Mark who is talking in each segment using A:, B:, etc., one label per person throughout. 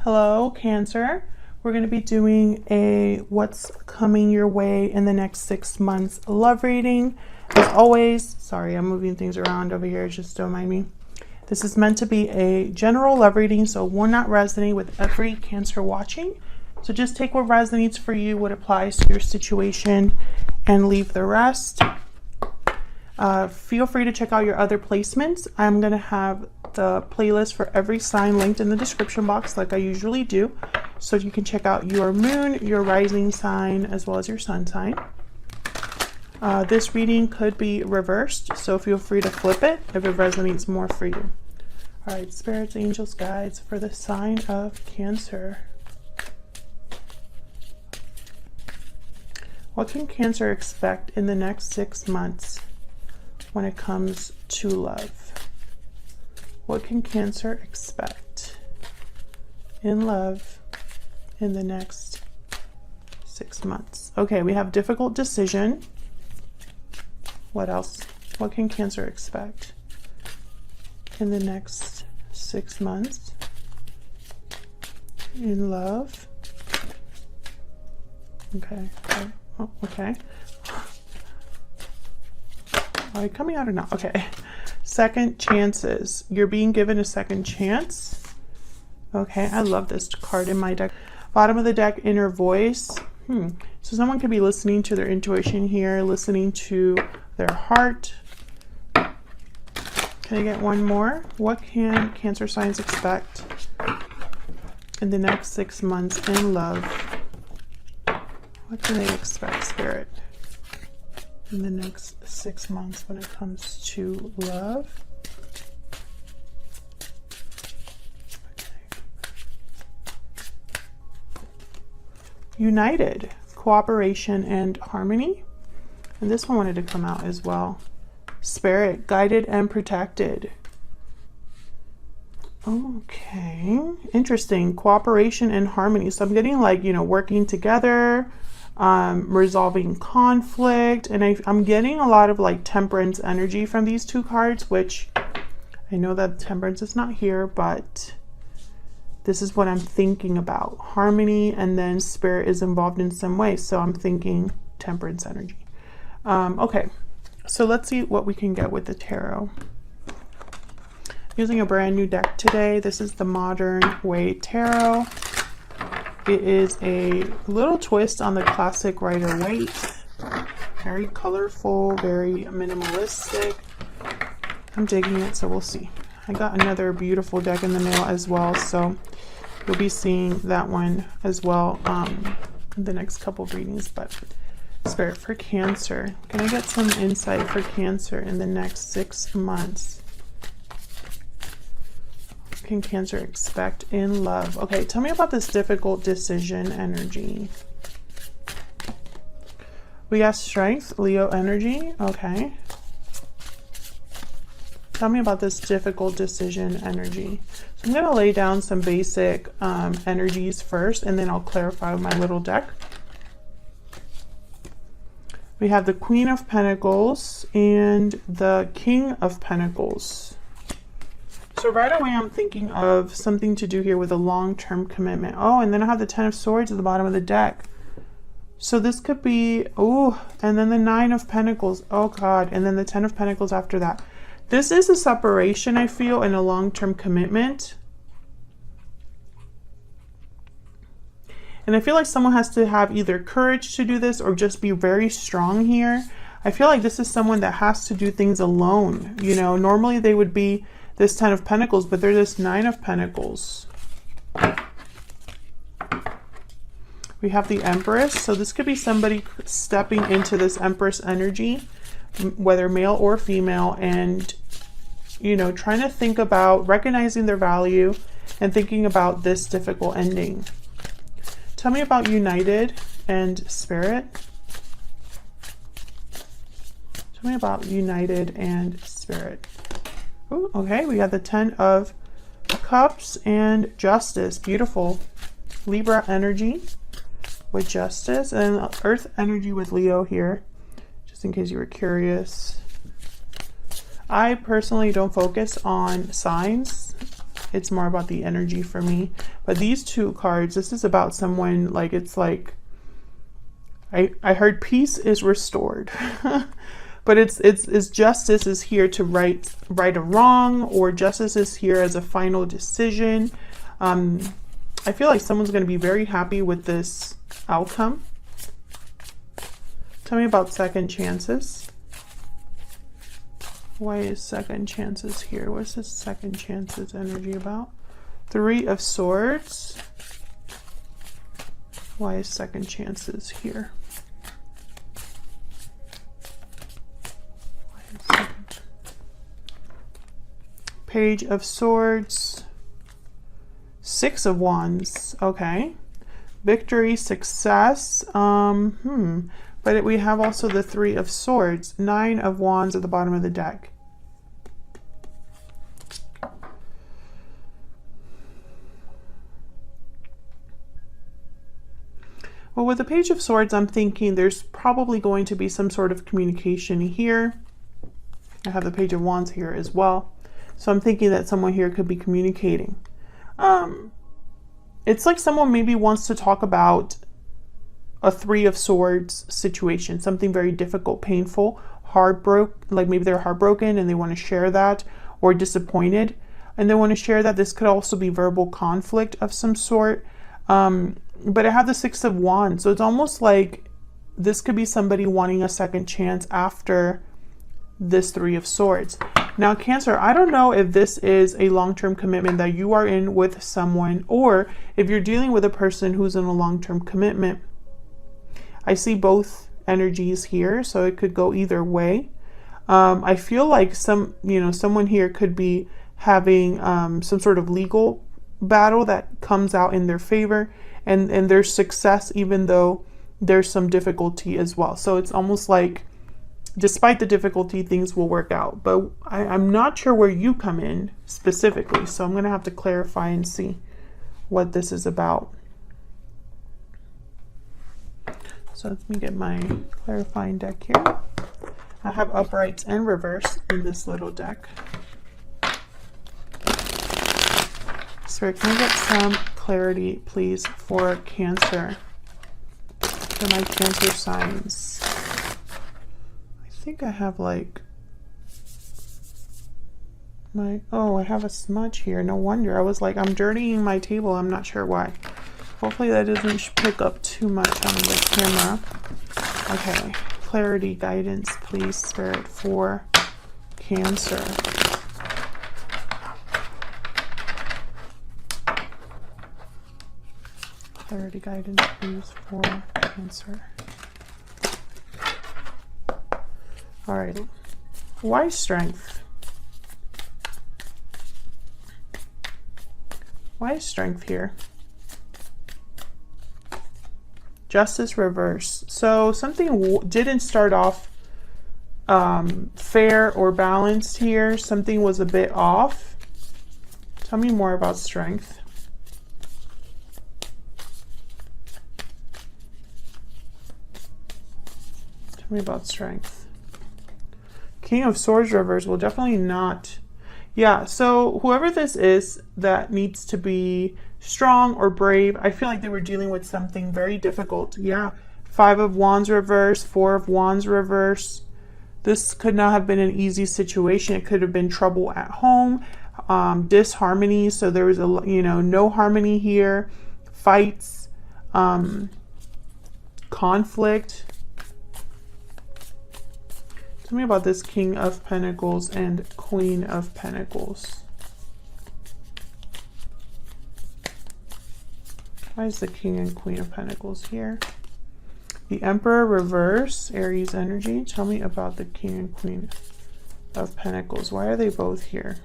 A: Hello, Cancer. We're going to be doing a what's coming your way in the next 6 months love reading. As always, sorry, I'm moving things around over here, just don't mind me. This is meant to be a general love reading, so it will not resonate with every Cancer watching. So just take what resonates for you, what applies to your situation, and leave the rest. Feel free to check out your other placements. I'm going to have the playlist for every sign linked in the description box like I usually do. So you can check out your moon, your rising sign, as well as your sun sign. This reading could be reversed, so feel free to flip it if it resonates more for you. All right, spirits, angels, guides for the sign of Cancer. What can Cancer expect in the next 6 months when it comes to love? What can Cancer expect in love in the next 6 months? Okay, we have difficult decision. What else? What can Cancer expect in the next 6 months in love? Okay. Oh, okay. Are they coming out or not? Okay. Second chances. You're being given a second chance. Okay, I love this card in my deck. Bottom of the deck, inner voice. So someone could be listening to their intuition here, listening to their heart. Can I get one more? What can Cancer signs expect in the next 6 months in love? What can they expect, Spirit, in the next 6 months when it comes to love? Okay. United, cooperation and harmony. And this one wanted to come out as well. Spirit, guided and protected. Okay, interesting. Cooperation and harmony. So I'm getting like, working together, resolving conflict, and I'm getting a lot of like temperance energy from these two cards, which I know that temperance is not here, but this is what I'm thinking about. Harmony, and then spirit is involved in some way, so I'm thinking temperance energy. Okay, so let's see what we can get with the tarot. Using a brand new deck today. This is the Modern Way Tarot. It is a little twist on the classic Rider-Waite. Very colorful, very minimalistic. I'm digging it, so we'll see. I got another beautiful deck in the mail as well, so you'll be seeing that one as well in the next couple of readings. But Spirit, for Cancer, can I get some insight for Cancer in the next 6 months? What can Cancer expect in love? Okay, tell me about this difficult decision energy. We got Strength, Leo energy. Okay. Tell me about this difficult decision energy. So I'm going to lay down some basic energies first, and then I'll clarify with my little deck. We have the Queen of Pentacles and the King of Pentacles. So right away I'm thinking of something to do here with a long-term commitment. Oh, and then I have the Ten of Swords at the bottom of the deck. So this could be, oh, and then the Nine of Pentacles. Oh God, and then the Ten of Pentacles after that. This is a separation, I feel, and a long-term commitment. And I feel like someone has to have either courage to do this or just be very strong here. I feel like this is someone that has to do things alone. Normally they would be this Ten of Pentacles, but they're this Nine of Pentacles. We have the Empress. So this could be somebody stepping into this Empress energy, whether male or female, and, trying to think about recognizing their value and thinking about this difficult ending. Tell me about United and Spirit. Tell me about United and Spirit. Ooh, okay, we got the Ten of Cups and Justice. Beautiful. Libra energy with Justice, and Earth energy with Leo here, just in case you were curious. I personally don't focus on signs. it's more about the energy for me. But these two cards, this is about someone, like, it's like, I heard peace is restored. But it's justice is here to right a wrong, or justice is here as a final decision. I feel like someone's going to be very happy with this outcome. Tell me about second chances. Why is second chances here? What's this second chances energy about? Three of Swords. Why is second chances here? Page of Swords. Six of Wands. Okay. Victory, success. But we have also the Three of Swords. Nine of Wands at the bottom of the deck. Well, with the Page of Swords, I'm thinking there's probably going to be some sort of communication here. I have the Page of Wands here as well. So I'm thinking that someone here could be communicating. It's like someone maybe wants to talk about a Three of Swords situation, something very difficult, painful, like maybe they're heartbroken and they want to share that, or disappointed and they want to share that. This could also be verbal conflict of some sort. But I have the Six of Wands, so it's almost like this could be somebody wanting a second chance after this Three of Swords. Now, Cancer, I don't know if this is a long-term commitment that you are in with someone, or if you're dealing with a person who's in a long-term commitment. I see both energies here, so it could go either way. I feel like someone here could be having some sort of legal battle that comes out in their favor, and there's success even though there's some difficulty as well. So it's almost like despite the difficulty, things will work out. But I'm not sure where you come in specifically, so I'm going to have to clarify and see what this is about. So let me get my clarifying deck here. I have uprights and reverse in this little deck. Spirit, can I get some clarity, please, for Cancer? For my Cancer signs. I think I have like I have a smudge here. No wonder. I was like, I'm dirtying my table. I'm not sure why. Hopefully that doesn't pick up too much on the camera. Okay, clarity, guidance, please, Spirit, for Cancer. Clarity, guidance, please, for Cancer. All right. Why strength? Why is strength here? Justice reverse. So something didn't start off fair or balanced here. Something was a bit off. Tell me more about strength. Tell me about strength. King of Swords reverse will definitely not. Yeah, so whoever this is that needs to be strong or brave, I feel like they were dealing with something very difficult. Yeah, Five of Wands reverse, Four of Wands reverse. This could not have been an easy situation. It could have been trouble at home, disharmony. So there was no harmony here, fights, conflict. Tell me about this King of Pentacles and Queen of Pentacles. Why is the King and Queen of Pentacles here? The Emperor reverse, Aries energy. Tell me about the King and Queen of Pentacles. Why are they both here?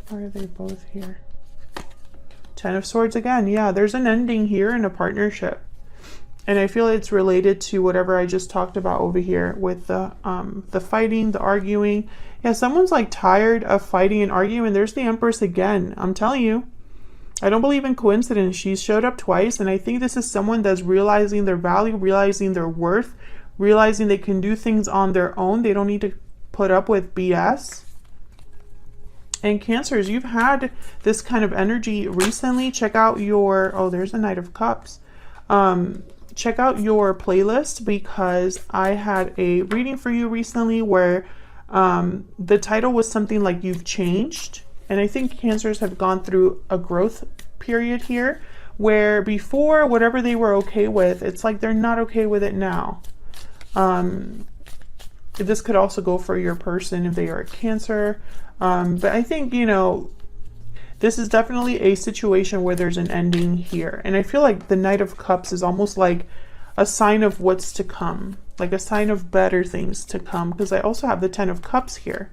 A: Why are they both here? Ten of Swords again. Yeah, there's an ending here in a partnership. And I feel it's related to whatever I just talked about over here with the fighting, the arguing. Yeah, someone's like tired of fighting and arguing. There's the Empress again. I'm telling you, I don't believe in coincidence. She's showed up twice, and I think this is someone that's realizing their value, realizing their worth, realizing they can do things on their own. They don't need to put up with BS. And Cancers, you've had this kind of energy recently. Check out your, oh, there's the Knight of Cups. Check out your playlist, because I had a reading for you recently where the title was something like you've changed. And I think Cancers have gone through a growth period here where before, whatever they were okay with, it's like they're not okay with it now. This could also go for your person if they are a Cancer. But I think, you know, this is definitely a situation where there's an ending here. And I feel like the Knight of Cups is almost like a sign of what's to come, like a sign of better things to come, because I also have the Ten of Cups here.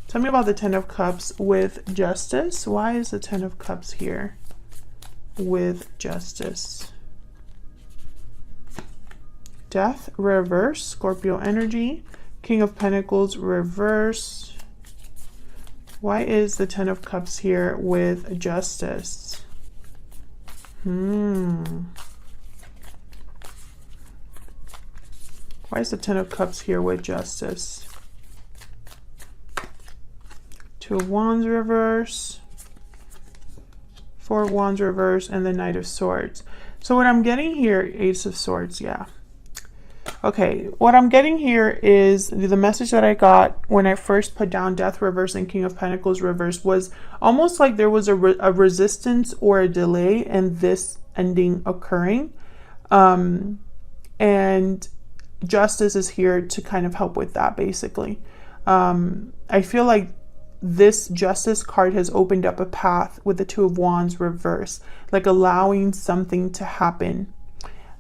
A: Tell me about the Ten of Cups with Justice. Why is the Ten of Cups here with Justice? Death, reverse, Scorpio energy. King of Pentacles, reverse. Why is the Ten of Cups here with Justice? Why is the Ten of Cups here with Justice? Two of Wands reverse. Four of Wands reverse, and the Knight of Swords. So what I'm getting here, Ace of Swords, yeah. Okay, what I'm getting here is the message that I got when I first put down Death reverse and King of Pentacles reverse was almost like there was a resistance or a delay in this ending occurring. And Justice is here to kind of help with that, basically. I feel like this Justice card has opened up a path with the Two of Wands reverse, like allowing something to happen.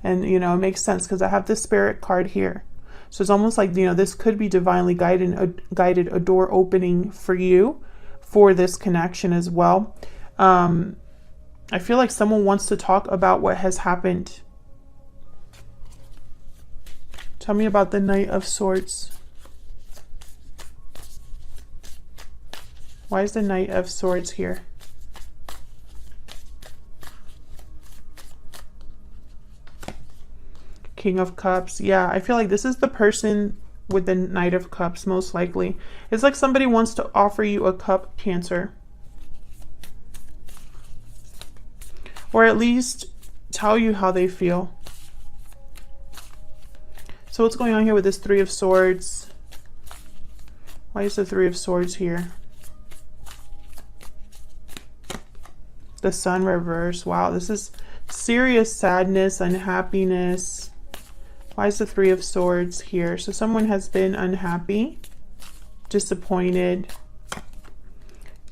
A: And, you know, it makes sense because I have the Spirit card here. So it's almost like, you know, this could be divinely guided, a door opening for you for this connection as well. I feel like someone wants to talk about what has happened. Tell me about the Knight of Swords. Why is the Knight of Swords here? King of Cups. Yeah, I feel like this is the person with the Knight of Cups, most likely. It's like somebody wants to offer you a cup, Cancer. Or at least tell you how they feel. So what's going on here with this Three of Swords? Why is the Three of Swords here? The Sun reverse. Wow, this is serious sadness, unhappiness. Why is the Three of Swords here? So someone has been unhappy, disappointed.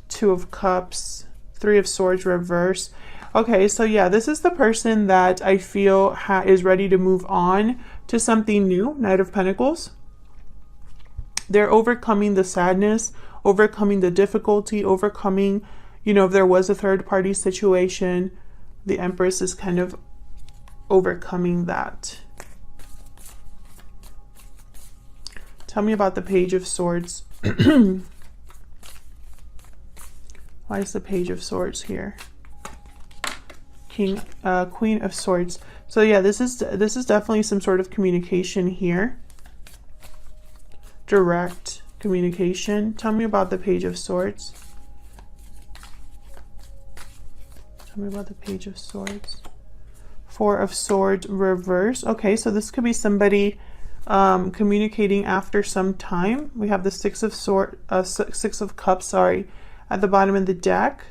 A: Two of Cups, Three of Swords reverse. Okay, so yeah, this is the person that I feel is ready to move on to something new. Knight of Pentacles. They're overcoming the sadness, overcoming the difficulty, overcoming, you know, if there was a third party situation, the Empress is kind of overcoming that. Tell me about the Page of Swords. Why is the Page of Swords here? Queen of Swords. So yeah, this is definitely some sort of communication here. Direct communication. Tell me about the Page of Swords. Tell me about the Page of Swords. Four of Swords reverse. Okay, so this could be somebody communicating after some time. We have the Six of Cups, sorry, at the bottom of the deck,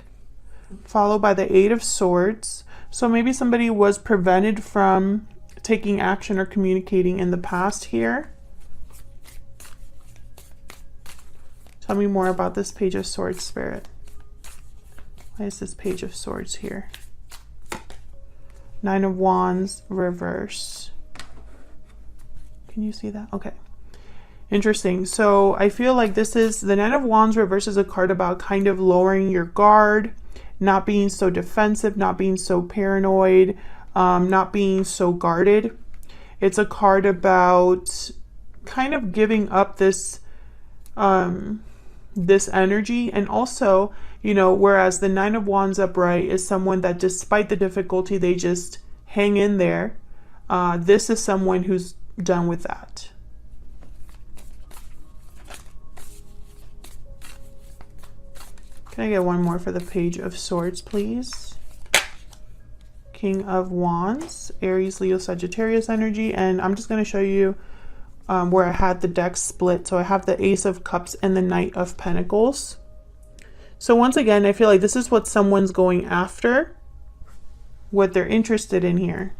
A: followed by the Eight of Swords. So maybe somebody was prevented from taking action or communicating in the past here. Tell me more about this Page of Swords, Spirit. Why is this Page of Swords here? Nine of Wands reverse. Can you see that? Okay. Interesting. So I feel like this is the Nine of Wands reverse is a card about kind of lowering your guard, not being so defensive, not being so paranoid, not being so guarded. It's a card about kind of giving up this this energy, and also, you know, whereas the Nine of Wands upright is someone that despite the difficulty, they just hang in there. This is someone who's done with that. Can I get one more for the Page of Swords, please? King of Wands, Aries, Leo, Sagittarius energy. And I'm just going to show you where I had the deck split. So I have the Ace of Cups and the Knight of Pentacles. So once again, I feel like this is what someone's going after, what they're interested in here.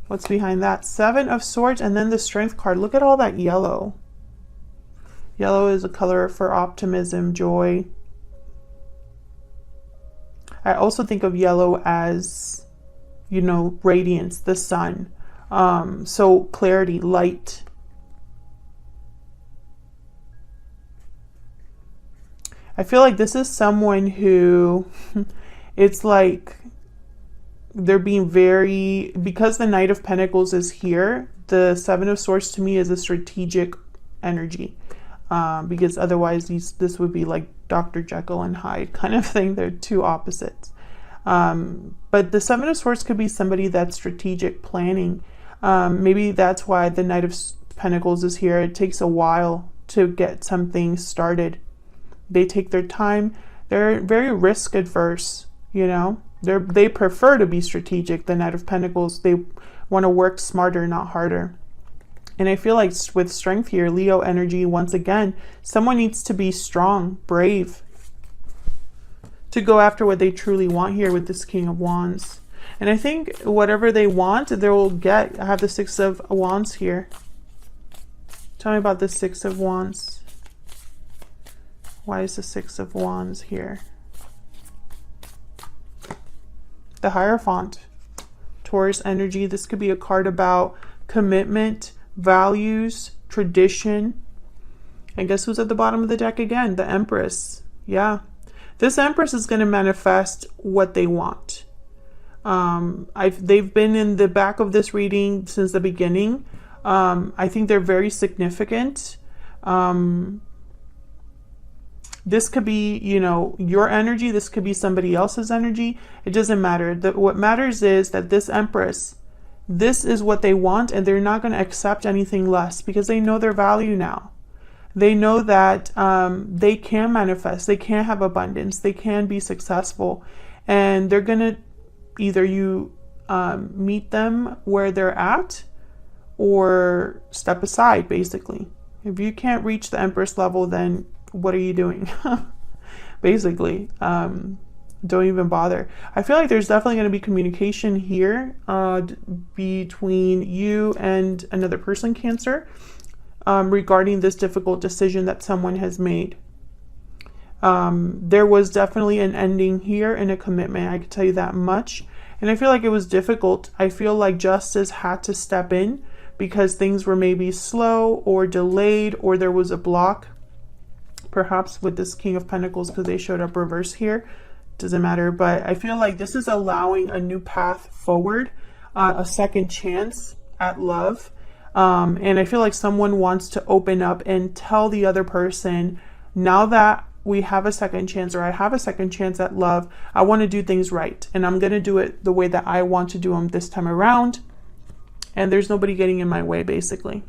A: What's behind that? Seven of Swords and then the Strength card. Look at all that yellow. Yellow is a color for optimism, joy. I also think of yellow as, you know, radiance, the sun. So clarity, light. I feel like this is someone who, it's like they're being very, because the Knight of Pentacles is here, the Seven of Swords to me is a strategic energy. Because otherwise this would be like Dr. Jekyll and Hyde kind of thing. They're two opposites. But the Seven of Swords could be somebody that's strategic planning. Maybe that's why the Knight of Pentacles is here. It takes a while to get something started. They take their time. They're very risk adverse, you know. They prefer to be strategic. The Knight of Pentacles, they want to work smarter, not harder. And I feel like with Strength here, Leo energy, once again, someone needs to be strong, brave, to go after what they truly want here with this King of Wands. And I think whatever they want, they will get. I have the Six of Wands here. Tell me about the Six of Wands. Why is the Six of Wands here? The Hierophant. Taurus energy. This could be a card about commitment, values, tradition. And guess who's at the bottom of the deck again? The Empress. Yeah. This Empress is going to manifest what they want. They've been in the back of this reading since the beginning. I think they're very significant. This could be, you know, your energy. This could be somebody else's energy. It doesn't matter. What matters is that this Empress, this is what they want, and they're not going to accept anything less because they know their value now. They know that they can manifest, they can have abundance, they can be successful, and they're going to either you meet them where they're at or step aside, basically. If you can't reach the Empress level, then what are you doing? Basically. Don't even bother. I feel like there's definitely going to be communication here between you and another person, Cancer, regarding this difficult decision that someone has made. There was definitely an ending here and a commitment. I can tell you that much. And I feel like it was difficult. I feel like justice had to step in because things were maybe slow or delayed, or there was a block. Perhaps with this King of Pentacles, because they showed up reverse here. Doesn't matter, but I feel like this is allowing a new path forward, a second chance at love. And I feel like someone wants to open up and tell the other person, now that we have a second chance, or I have a second chance at love, I want to do things right. And I'm going to do it the way that I want to do them this time around. And there's nobody getting in my way, basically.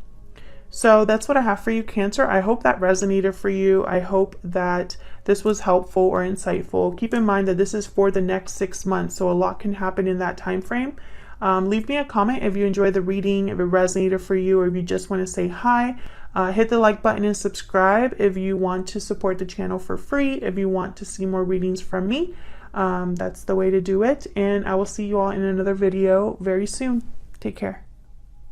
A: So that's what I have for you, Cancer. I hope that resonated for you. I hope that this was helpful or insightful. Keep in mind that this is for the next 6 months, so a lot can happen in that time frame. Leave me a comment if you enjoyed the reading, if it resonated for you, or if you just want to say hi. Hit the like button and subscribe if you want to support the channel for free. If you want to see more readings from me, that's the way to do it. And I will see you all in another video very soon. Take care.